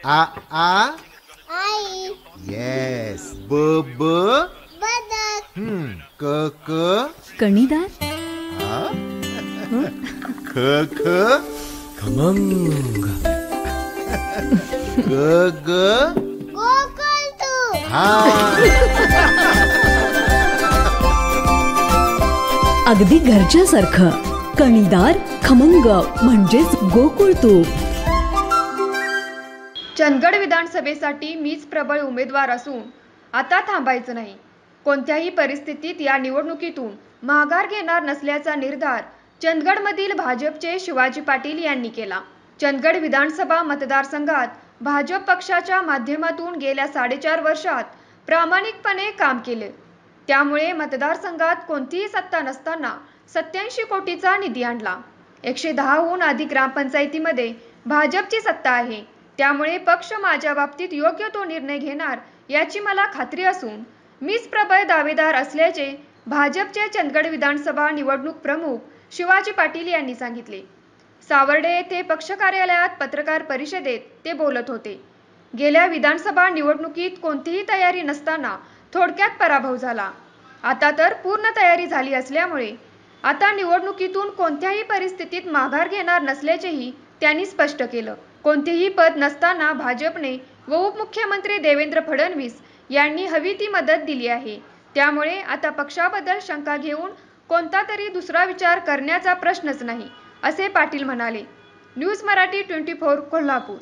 आ आ आई. Yes. ब ब बदक. क क कणीदार. ख ख खमंग. ग ग गोकुळ तू. हा. अगदी घरच्यासारखं. कणीदार खमंग म्हणजेच गोकुळ तूप. चंदगड विधानसभेसाठी मीच प्रबळ उमेदवार असून आता थांबायचं नाही. कोणत्याही परिस्थितीत या निवडणुकीतून माघार घेणार नसल्याचा निर्धार चंदगडमधील भाजपचे शिवाजी पाटील यांनी केला. चंदगड विधानसभा मतदारसंघात भाजप पक्षाच्या माध्यमातून गेल्या 4.5 वर्षात प्रामाणिकपणे काम केले. त्यामुळे मतदारसंघात कोणतीही सत्ता नसताना 87 कोटीचा निधी आणला. 110हून अधिक ग्रामपंचायतीमध्ये भाजपची सत्ता आहे. त्यामुळे पक्ष माझ्या बाबतीत योग्य तो निर्णय घेणार याची मला खात्री असून मीच प्रबळ दावेदार असल्याचे भाजपचे चंदगड विधानसभा निवडणूक प्रमुख शिवाजी पाटील यांनी सांगितले. सावर्डे येथे पक्ष कार्यालयात पत्रकार परिषदेत ते बोलत होते. गेल्या विधानसभा निवडणुकीत कोणतीही तयारी नसताना थोडक्यात पराभव झाला. आता तर पूर्ण तयारी झाली असल्यामुळे आता निवडणुकीतून कोणत्याही परिस्थितीत माघार घेणार नसल्याचेही त्यांनी स्पष्ट केलं. कोणतेही पद नसताना भाजपने व उपमुख्यमंत्री देवेंद्र फडणवीस यांनी हवी ती मदत दिली आहे. त्यामुळे आता पक्षाबद्दल शंका घेऊन कोणता तरी दुसरा विचार करण्याचा प्रश्नच नाही, असे पाटील म्हणाले. न्यूज मराठी 24 कोल्हापूर.